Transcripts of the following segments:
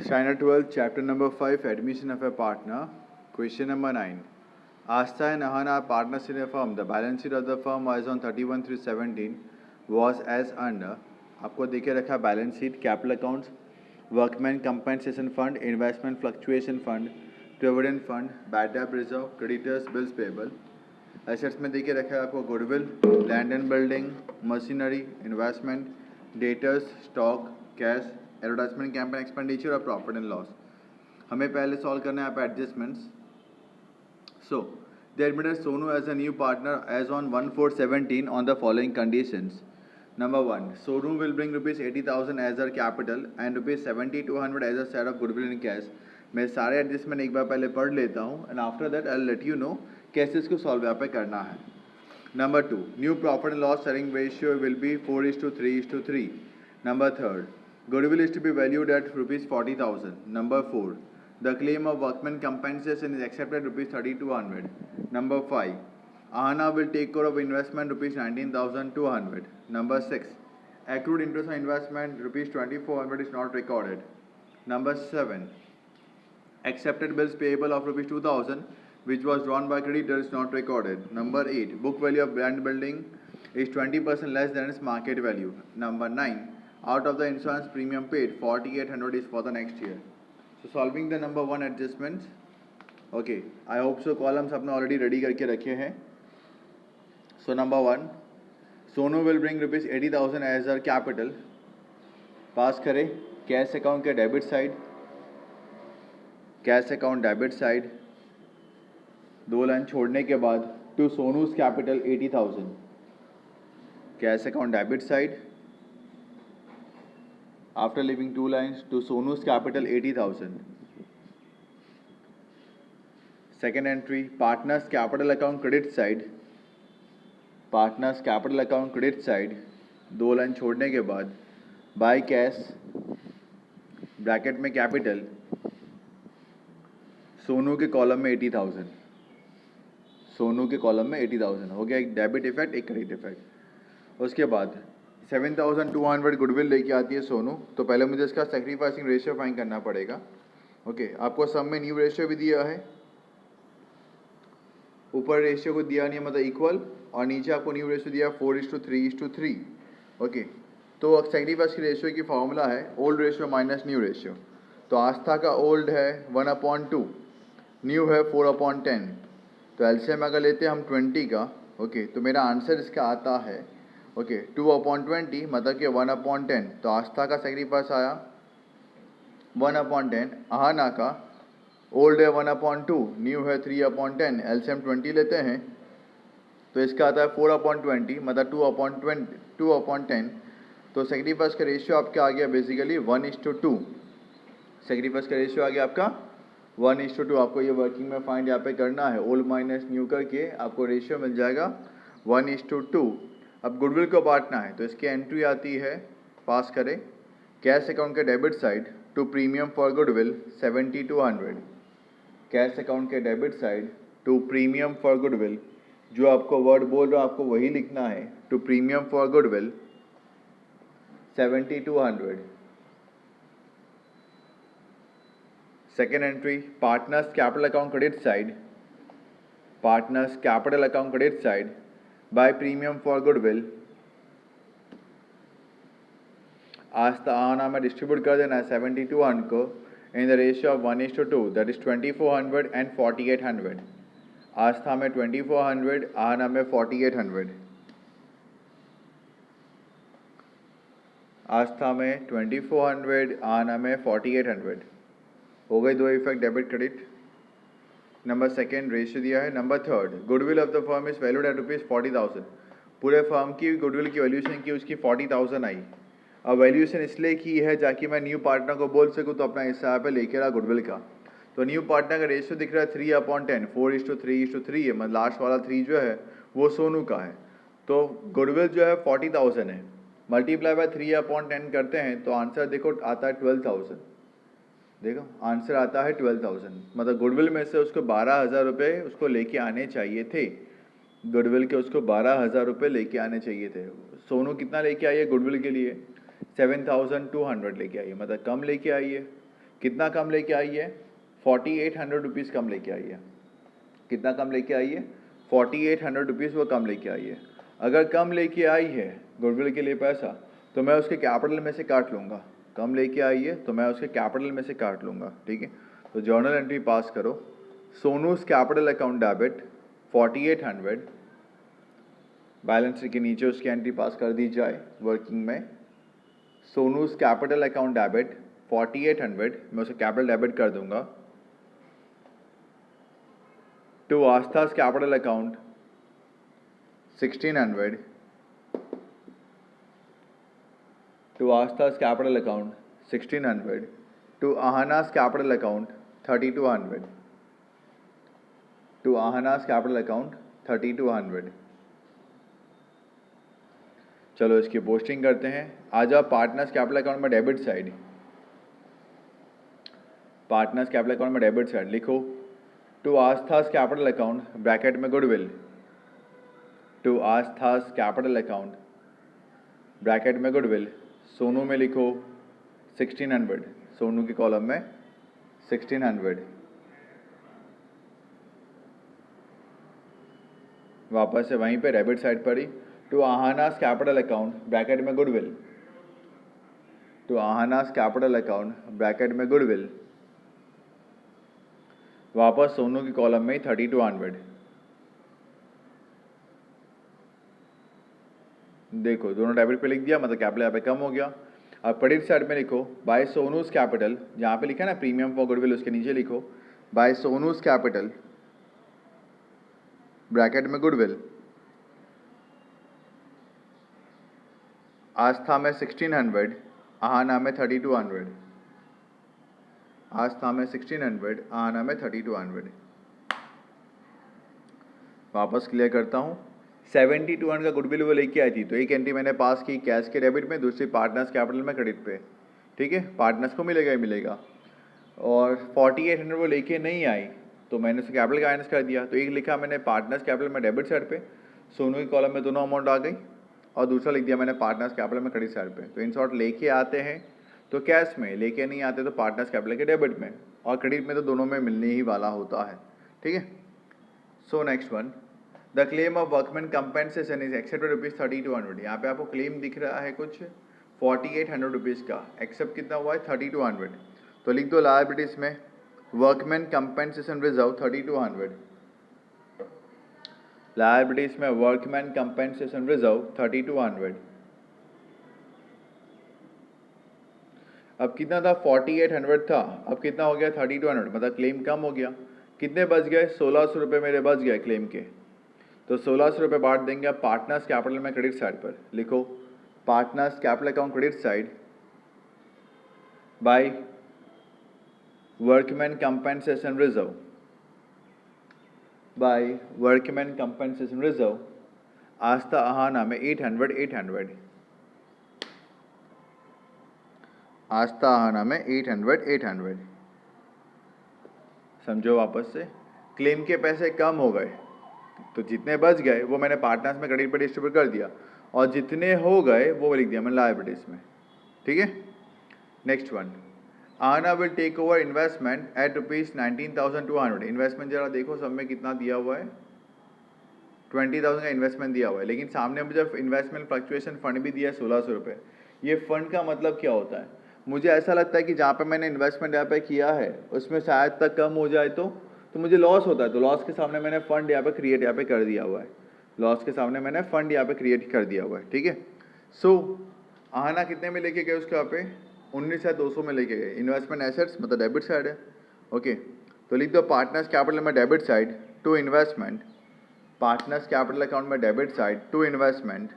Standard 12, Chapter number 5, Admission of a Partner. Question number 9. Asta and Ahan are partners in a firm. The balance sheet of the firm was on 31/3/17 was as under. आपको देखे रखा balance sheet, capital accounts, workman compensation fund, investment fluctuation fund, provident fund, bad debt reserve, creditors, bills payable. Assets में देखे रखा है आपको goodwill, land and building, machinery, investment, debtors, stock, cash, advertisement campaign expenditure और profit and loss. हमें पहले solve करना है आप adjustments. So they admitted Sonu as a new partner as on 1/4/17 on the following conditions. Number 1, Sonu will bring rupees 80,000 as her capital and rupees 7,200 as a set of goodwill in cash. मैं सारे adjustment एक बार पहले पढ़ लेता हूँ and after that I let you know कैसे इसको solve यहाँ पे करना है. Number 2, new profit and loss sharing ratio will be 4:3:3. Number 3, goodwill is to be valued at rupees 40,000. Number 4, the claim of workman compensation is accepted rupees 3,200. Number 5, Ahana will take care of investment rupees 19,200. Number 6, accrued interest on investment rupees 2,400 is not recorded. Number 7, accepted bills payable of rupees 2,000 which was drawn by creditor is not recorded. Number 8, book value of brand building is 20% less than its market value. Number 9, out of the insurance premium paid 4,800 is for the next year. So solving the number 1 adjustments. Okay, I hope so columns आपने already ready करके रखे हैं. So number 1, Sonu will bring rupees 80,000 as her capital. पास करें cash account के debit side, cash account debit side, 2 line छोड़ने के बाद to Sonu's capital 80,000, cash account debit side. After leaving 2 lines to Sonu's capital 80,000. Second entry, partners capital account credit side, partners capital account credit side, 2 line छोड़ने के बाद by cash bracket में capital Sonu के column में 80,000, सोनू के कॉलम में 80,000 हो गया. एक डेबिट इफेक्ट, एक क्रेडिट इफेक्ट. उसके बाद 7,200 गुडविल लेके आती है सोनू. तो पहले मुझे इसका सेक्रीफाइसिंग रेशियो फाइंड करना पड़ेगा. ओके, आपको सम में न्यू रेशियो भी दिया है, ऊपर रेशियो को दिया नहीं मतलब इक्वल, और नीचे आपको न्यू रेशियो दिया 4:3:3. ओके, तो सेक्रीफाइस की रेशियो की फॉर्मूला है old ratio minus new ratio. तो आस्था का ओल्ड है 1/2, न्यू है 4/10. तो एलसीएम अगर लेते हैं हम 20 का, ओके, तो मेरा आंसर इसका आता है 2/20 मतलब कि 1/10. तो आस्था का सेक्रीफाइस आया 1/10, आहाना का ओल्ड है 1/2, न्यू है 3/10, एलसीएम 20 लेते हैं तो इसका आता है 4/20 मतलब 2/10. तो सेक्रीफाइस का रेशियो आपका आ गया बेसिकली 1:2. सेक्रीफाइस का रेशियो आ गया आपका 1:2. आपको ये वर्किंग में फाइंड यहाँ पे करना है, ओल्ड माइनस न्यू करके आपको रेशियो मिल जाएगा 1:2. अब गुडविल को बांटना है तो इसकी एंट्री आती है, पास करें कैश अकाउंट के debit side to premium for goodwill 7,200, cash account के debit side to premium for goodwill, जो आपको वर्ड बोल रहा हूँ आपको वही लिखना है, to premium for goodwill 7,200. Second entry, partners capital account credit side, partners capital account credit side by premium for goodwill. Aastha Aahna में डिस्ट्रीब्यूट कर देना है 7,200 को in the ratio of 1:2, that is 2,400 and 4,800. Aastha में 2,400, आना में 4,800. आस्था में 2,400, आना में 4,800. हो गए दो effect debit credit. Number second ratio दिया है. Number third, goodwill of the firm is valued at rupees 40,000. पूरे फर्म की गुडविल की वैल्यूएशन की उसकी 40,000 आई. अब वैल्यूएशन इसलिए की है ताकि मैं न्यू पार्टनर को बोल सकूँ तो अपना हिस्सा यहाँ पे लेके रहा गुडविल का. तो न्यू पार्टनर का रेशियो दिख रहा है 3/10, 4:3:3 है, मतलब लास्ट वाला 3 जो है वो सोनू का है. तो गुडविल जो है 40,000 है, मल्टीप्लाई बाय 3/10 करते हैं तो आंसर देखो आता है 12,000. देखो आंसर आता है 12,000, मतलब गुडविल में से उसको 12,000 रुपये उसको लेके आने चाहिए थे. गुडविल के उसको 12,000 रुपये लेके आने चाहिए थे. सोनू कितना लेके आई है गुडविल के लिए? 7,200 लेके आई है, मतलब कम लेके आई है. कितना कम लेके आई है? 4800 रुपीज़ कम लेके आई है। कितना कम लेके आई है? 4800 रुपीज़ वो कम लेके आई है। अगर कम लेके आई है गुडविल के लिए पैसा, तो मैं उसके कैपिटल में से काट लूँगा। कम लेके आई है तो मैं उसके कैपिटल में से काट लूँगा, ठीक है। तो जर्नल एंट्री पास करो, Sonu's capital account debit 4800, balance sheet के नीचे उसकी एंट्री पास कर दी जाए वर्किंग में। सोनूज कैपिटल अकाउंट डेबिट 4800, मैं उसे कैपिटल डेबिट कर दूंगा। To Aastha's capital account 1600, to Aastha's capital account 1600, to Aahna's capital account 3200, to Aahna's capital account 3200। चलो इसकी पोस्टिंग करते हैं। आ जाओ पार्टनर्स कैपिटल अकाउंट में debit side, partners capital account में डेबिट साइड लिखो, to Aastha's capital account bracket में goodwill, to Aastha's capital account bracket में गुडविल, सोनू में लिखो 1600, सोनू के कॉलम में 1600। वापस से वहीं पे डेबिट साइड पर ही, to Aahna's capital account bracket में goodwill, to Aahna's capital account bracket में गुडविल, वापस सोनू की कॉलम में 3200। देखो दोनों डेबिट पे लिख दिया, मतलब कैपिटल यहाँ पे कम हो गया। अब क्रेडिट साइड में लिखो बाय सोनूज कैपिटल, जहाँ पे लिखा है ना प्रीमियम फॉर गुडविल, उसके नीचे लिखो बाय सोनूज कैपिटल ब्रैकेट में गुडविल, आस्था में 1600, आहना में 3200, आस्था में 1600, आहना में 3200। वापस क्लियर करता हूँ। 7200 का गुडविल वो लेके आई थी, तो एक एंट्री मैंने पास की कैश के डेबिट में, दूसरी पार्टनर्स कैपिटल में क्रेडिट पे, ठीक है। पार्टनर्स को मिलेगा ही मिलेगा। और 4800 वो लेके नहीं आई, तो मैंने उसे कैपिटल का माइनस कर दिया। तो एक लिखा मैंने पार्टनर्स कैपिटल में डेबिट साइड पे, सोनू की कॉलम में दोनों अमाउंट आ गई, और दूसरा लिख दिया मैंने पार्टनर्स कैपिटल में क्रेडिट साइड पे। तो इन शॉर्ट लेके आते हैं तो कैश में, लेके नहीं आते तो पार्टनर्स कैपिटल के डेबिट में, और क्रेडिट में तो दोनों में मिलने ही वाला होता है, ठीक है। So next one, the claim of workman compensation is accepted ₹3200। यहाँ पे आपको क्लेम दिख रहा है कुछ 4800 रुपीज़ का, एक्सेप्ट कितना हुआ है 3200। तो लिख दो लायबिलिटीज में वर्कमैन कंपेंसेशन रिजर्व 3200, लायबिलिटीज में वर्कमैन कंपेंसेशन रिजर्व 3200। अब कितना था 4800 था, अब कितना हो गया 3200, मतलब क्लेम कम हो गया। कितने बच गए 1600 रुपये मेरे बच गए क्लेम के, तो 1600 रुपये बांट देंगे पार्टनर्स कैपिटल में क्रेडिट साइड पर। लिखो partners capital account credit side by workman compensation reserve, by workman compensation reserve, Aastha Aahna में 800, आस्था आहना में 800। समझो वापस से, क्लेम के पैसे कम हो गए, तो जितने बच गए वो मैंने पार्टनर्स में क्रेडिट पर डिस्ट्रीब्यूट कर दिया, और जितने हो गए वो लिख दिया मैंने लायबिलिटीज में, ठीक है। Next one, Aahna will take over investment at ₹19,200। Investment जरा देखो सब में कितना दिया हुआ है, 20,000 का इन्वेस्टमेंट दिया हुआ है, लेकिन सामने मुझे इन्वेस्टमेंट फ्लक्चुएशन फंड भी दिया है 1600 रुपये। ये फंड का मतलब क्या होता है, मुझे ऐसा लगता है कि जहाँ पे मैंने इन्वेस्टमेंट यहाँ पे किया है उसमें शायद तक कम हो जाए तो मुझे लॉस होता है, तो लॉस के सामने मैंने फंड यहाँ पे क्रिएट यहाँ पे कर दिया हुआ है, लॉस के सामने मैंने फंड यहाँ पे क्रिएट कर दिया हुआ है, ठीक है। सो आहना कितने में लेके गए उसके यहाँ पे 19,200 में लेके गए। इन्वेस्टमेंट एसेट्स मतलब डेबिट साइड है, ओके। तो लिख दो पार्टनर्स कैपिटल में debit side to investment, partners capital account में debit side to investment,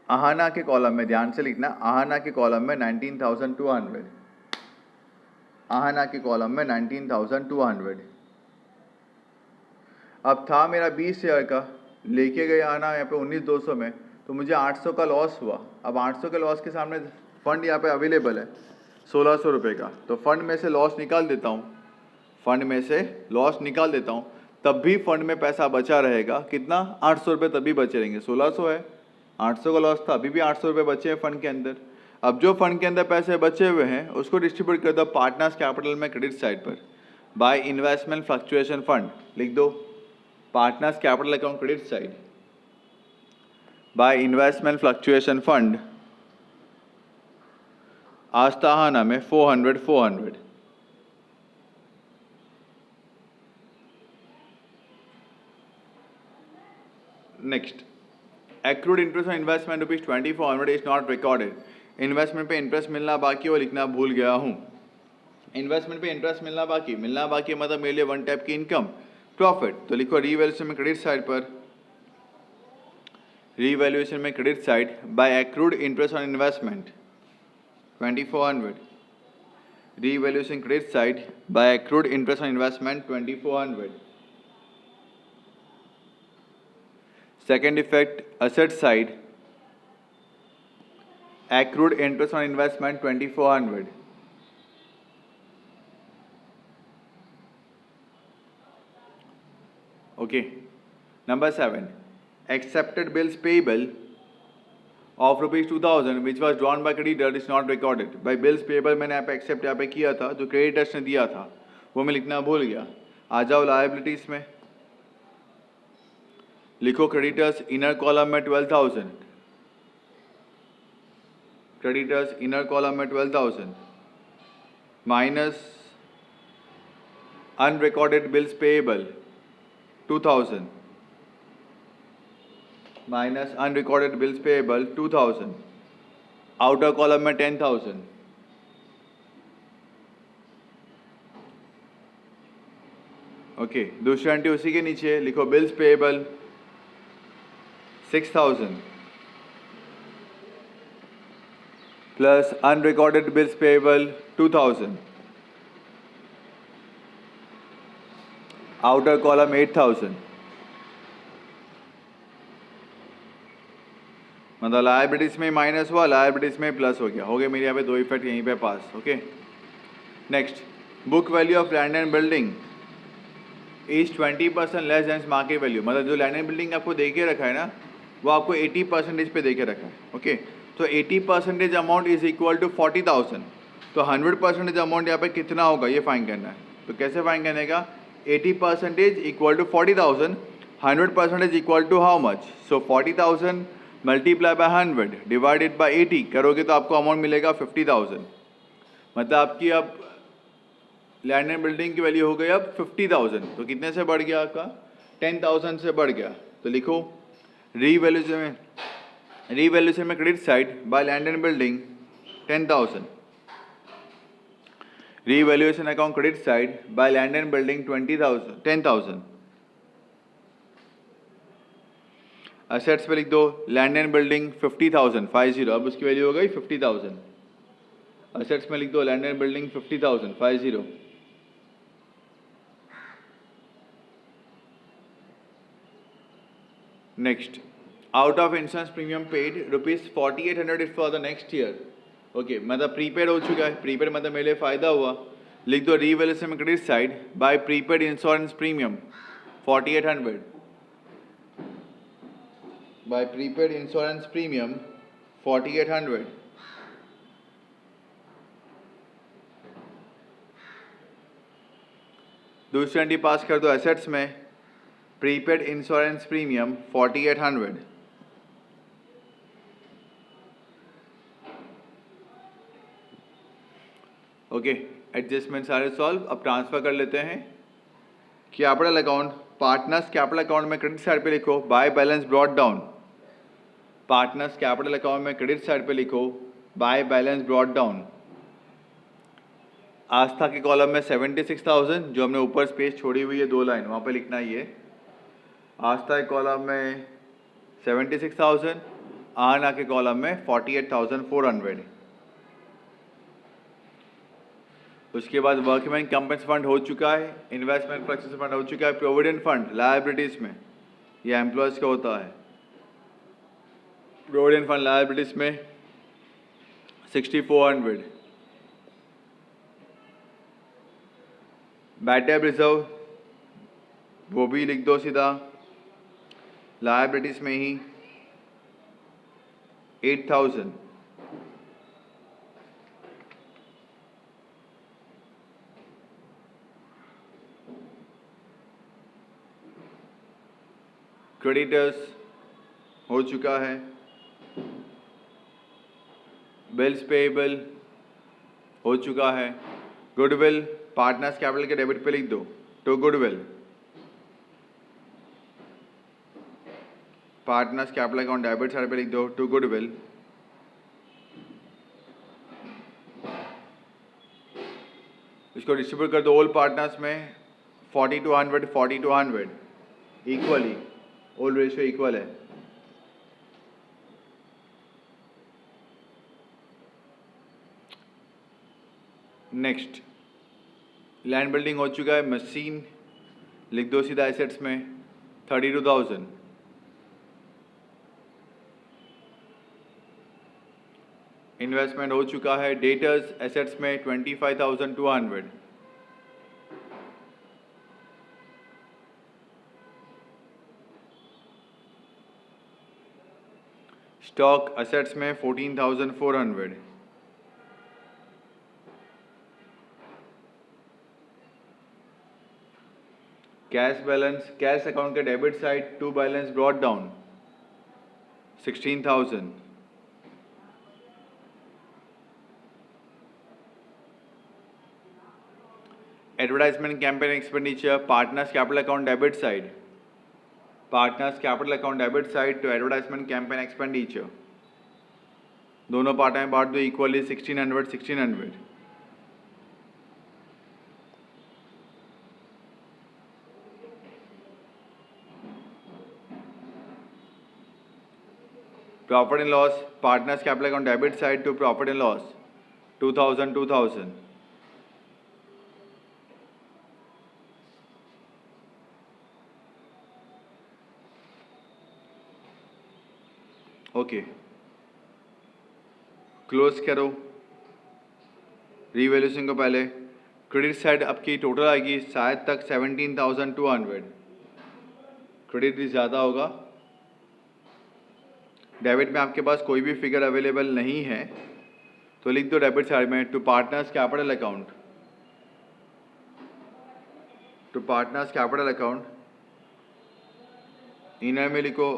Aahna के कॉलम में ध्यान से लिखना, आहना के कॉलम में 19,200, आहना के कॉलम में 19,200। अब था मेरा 20 शेयर का, लेके गए आहना यहाँ पे 19,200 में, तो मुझे 800 का लॉस हुआ। अब 800 के लॉस के सामने फंड यहाँ पे अवेलेबल है 1600 रुपये का, तो फंड में से लॉस निकाल देता हूँ, फंड में से लॉस निकाल देता हूँ, तब भी फंड में पैसा बचा रहेगा कितना 800 रुपये, तब भी बचे रहेंगे। 1600 है 800 का लॉस था, अभी भी 800 रुपये बचे हैं फंड के अंदर। अब जो फंड के अंदर पैसे बचे हुए हैं उसको डिस्ट्रीब्यूट कर दो पार्टनर्स कैपिटल में क्रेडिट साइड पर बाय इन्वेस्टमेंट फ्लक्चुएशन फंड। लिख दो partners capital account credit side by investment fluctuation fund आस्थाना में 400। Next, accrued interest on investment ₹2400 is not recorded. Investment पे इंटरेस्ट मिलना बाकी वो लिखना भूल गया हूँ। इन्वेस्टमेंट पे इंटरेस्ट मिलना बाकी मतलब मेरे लिए वन टाइप की इनकम प्रॉफिट। तो लिखो रीवैल्यूएशन में क्रेडिट साइड पर, रीवैल्यूएशन में credit side bye accrued interest on investment 2400, revaluation credit side bye accrued interest on investment 2400। Second effect, asset side, accrued interest on investment 2400. Okay. Number 7, accepted bills payable of ₹2000 which was drawn by creditor is not recorded. By bills payable मैंने यहाँ पे accept यहाँ पे किया था, जो creditors ने दिया था वो मैं लिखना भूल गया। आ जाओ liabilities में, लिखो क्रेडिटर्स इनर कॉलम में 12,000, क्रेडिटर्स इनर कॉलम में 12,000 minus unrecorded bills payable 2,000 minus unrecorded bills payable 2,000, outer column में 10,000, ओके। दूसरी एंट्री उसी के नीचे लिखो bills payable 6,000 plus unrecorded bills payable 2,000, outer column 8,000, मतलब लायबिलिटीज में माइनस हुआ, लायबिलिटीज में प्लस हो गया। हो गए मेरे यहाँ पे दो इफेक्ट यहीं पे pass. Okay. Next, book value of land and building is 20% less than market value. मतलब जो लैंड एंड बिल्डिंग आपको दे के रखा है ना वो आपको 80% पे दे के रखा है। ओके। तो 80% अमाउंट इज इक्वल टू 40,000। तो 100% अमाउंट यहाँ पे कितना होगा ये फाइन करना है। तो कैसे फाइन करने का, 80% equal to 40,000, 100% equal to how much. So 40,000 multiply by 100 divided by 80 करोगे तो आपको अमाउंट मिलेगा 50,000। मतलब आपकी अब लैंड एंड बिल्डिंग की वैल्यू हो गई अब 50,000। तो कितने से बढ़ गया आपका, 10,000 से बढ़ गया। तो लिखो रीवैल्यूएशन में credit side by land and building 10,000, revaluation account credit side by land and building 10,000। Assets पे लिख दो लैंड एंड बिल्डिंग 50,000 50, अब उसकी वैल्यू हो गई 50,000। असेट्स में लिख दो land and building 50,000 50। Next, out of insurance premium paid ₹4800 is for the next year. Okay, मतलब प्रीपेड हो चुका है। प्रीपेड मतलब मेरे लिए फ़ायदा हुआ। लिख दो रीवैल्यूएशन में credit side by prepaid insurance premium 4800 by prepaid insurance premium 4800। दूसरी एंट्री पास कर दो एसेट्स में prepaid insurance premium 4800। Okay, adjustment सारे सॉल्व। अब ट्रांसफर कर लेते हैं। Capital account partners capital account में क्रेडिट साइड पे लिखो by balance brought down. Partners capital account में क्रेडिट साइड पे लिखो by balance brought down. Aastha के कॉलम में 76,000 जो हमने ऊपर स्पेस छोड़ी हुई है 2 लाइन वहाँ पे लिखना ही है। आस्था के कॉलम में 76,000, आना के कॉलम में 48,400। उसके बाद वर्कमैन कंपनी फंड हो चुका है, इन्वेस्टमेंट फ्लक्चुएशन फंड हो चुका है, प्रोविडेंट फंड लायबिलिटीज में यह एम्प्लॉयज का होता है। प्रोविडेंट फंड लायबिलिटीज में 6400। बैड डेट रिजर्व वो भी लिख दो सीधा लायबिलिटीज में ही 8,000. क्रेडिटर्स हो चुका है, बिल्स पेएबल हो चुका है, गुडविल पार्टनर्स कैपिटल के डेबिट पे लिख दो to goodwill, partners capital account debit side पे लिख दो टू गुडविल। इसको डिस्ट्रीब्यूट कर दो ऑल पार्टनर्स में 40 to 100, 40 to 100 equally, all ratio equal है। नेक्स्ट लैंड बिल्डिंग हो चुका है, मशीन लिख दो सीधा एसेट्स में 32,000। इन्वेस्टमेंट हो चुका है, डेटर्स एसेट्स में 25,200। स्टॉक एसेट्स में 14,400। कैश बैलेंस, कैश अकाउंट के debit side to balance brought down 16,000। Advertisement campaign expenditure partners capital account debit side, partners capital account debit side to advertisement campaign expenditure, दोनों part में बांट दो equally 1600 1600। Profit and loss partners capital account debit side to profit and loss 2000 2000। Okay, close करो। Revaluation को पहले credit side आपकी total आएगी शायद तक 17,200, क्रेडिट भी ज़्यादा होगा। डेबिट में आपके पास कोई भी फिगर अवेलेबल नहीं है तो लिख दो डेबिट साइड में to partners capital account, to partners capital account, inner में लिखो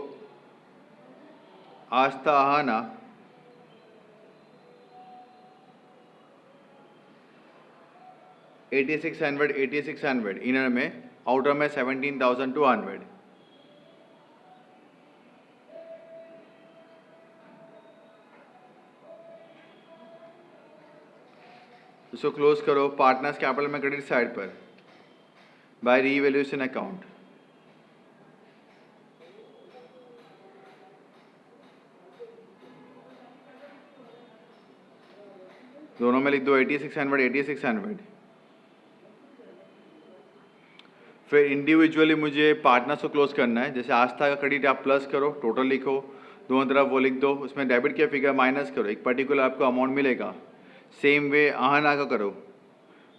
आस्था आहाना 8600 8600, इनर में, आउटर में 17,200। इसको क्लोज करो। पार्टनर्स कैपिटल में क्रेडिट साइड पर बाय रीवैल्यूएशन अकाउंट, दोनों में लिख दो 8600 8600। फिर इंडिविजुअली मुझे पार्टनर्स को क्लोज करना है। जैसे आस्था का क्रेडिट आप प्लस करो, टोटल लिखो, दोनों तरफ वो लिख दो, उसमें डेबिट के फिगर माइनस करो, एक पर्टिकुलर आपको अमाउंट मिलेगा। सेम वे आहाना का करो,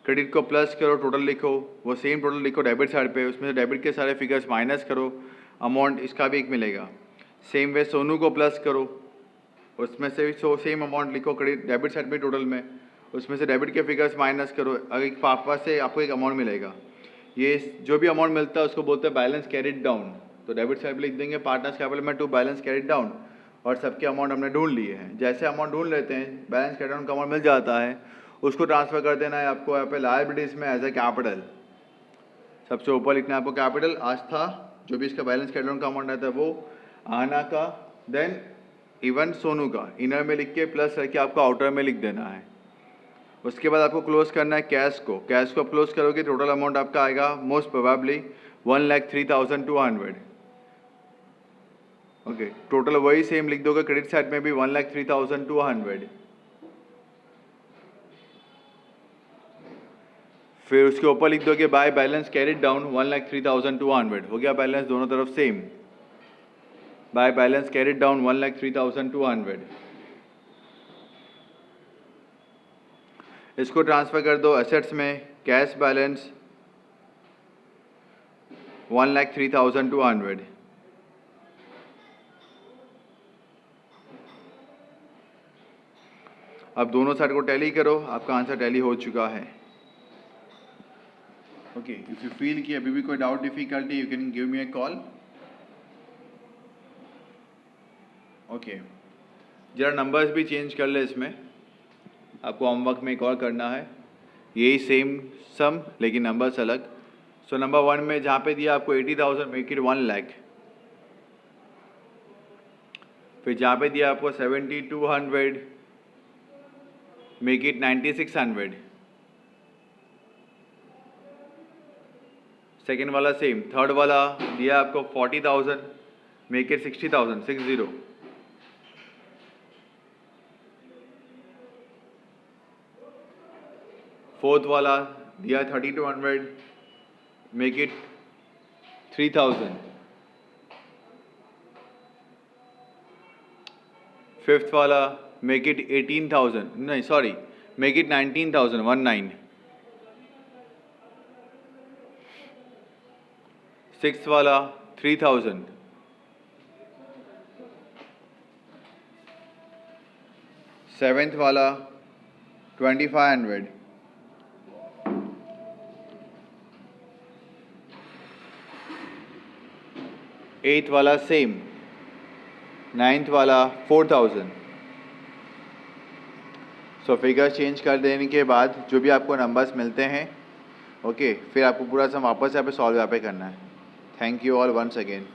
क्रेडिट को प्लस करो, टोटल लिखो, वो सेम टोटल लिखो डेबिट साइड पे, उसमें से डेबिट के सारे फिगर्स माइनस करो, अमाउंट इसका भी एक मिलेगा। सेम वे सोनू को प्लस करो, उसमें से भी सेम अमाउंट लिखो क्रेडिट डेबिट साइड पे टोटल में, उसमें से डेबिट के फिगर्स माइनस करो, अगर एक पापा से आपको एक अमाउंट मिलेगा। ये जो भी अमाउंट मिलता है उसको बोलते हैं बैलेंस कैरिड डाउन। तो डेबिट साइड पे लिख देंगे पार्टनर्स कैपिटल में टू बैलेंस कैरिड डाउन, और सबके अमाउंट हमने ढूंढ लिए हैं। जैसे अमाउंट ढूंढ लेते हैं, बैलेंस कैरिड डाउन का अमाउंट मिल जाता है, उसको ट्रांसफर कर देना है आपको यहाँ पे लायबिलिटीज़ में एज ए कैपिटल। सबसे ऊपर लिखना है आपको कैपिटल, आस्था जो भी इसका बैलेंस कैरिड डाउन का अमाउंट रहता है वो, आना का, देन इवन सोनू का इनर में लिख के प्लस करके आपको आउटर में लिख देना है। उसके बाद आपको क्लोज करना है कैश को। कैश को आप क्लोज करोगे टोटल अमाउंट आपका आएगा मोस्ट प्रोबेबली 1,03,200। ओके, टोटल वही सेम लिख दोगे क्रेडिट साइड में भी 1,03,200। फिर उसके ऊपर लिख दोगे बाय बैलेंस कैरिड डाउन 1,03,200। हो गया बैलेंस दोनों तरफ same, by balance carried down 1,03,200। इसको ट्रांसफर कर दो एसेट्स में, कैश बैलेंस 1,03,200। अब दोनों साइड को टैली करो, आपका आंसर टैली हो चुका है। ओके, इफ यू फील कि अभी भी कोई doubt difficulty, you can give me A call. Okay, जरा नंबर्स भी चेंज कर ले इसमें, आपको होमवर्क में एक और करना है, यही सेम सम लेकिन नंबर्स अलग। सो नंबर 1 में जहाँ पे दिया आपको 80,000 मेक इट 1 लाख, फिर जहाँ पे दिया आपको 7200 मेक इट 9600, सेकेंड वाला सेम, थर्ड वाला दिया आपको 40,000 मेक इट 60,000 60, फोर्थ वाला दिया 3200 मेक इट 3000, फिफ्थ वाला मेक इट 18,000, नहीं सॉरी मेक इट 19,000 19, सिक्स्थ वाला 3,000, सेवेंथ वाला 2500, एट्थ वाला सेम, नाइन्थ वाला 4,000। सो फिगर चेंज कर देने के बाद जो भी आपको नंबर्स मिलते हैं, ओके, फिर आपको पूरा सम वापस यहाँ पे सॉल्व यहाँ पे करना है। Thank you all once again.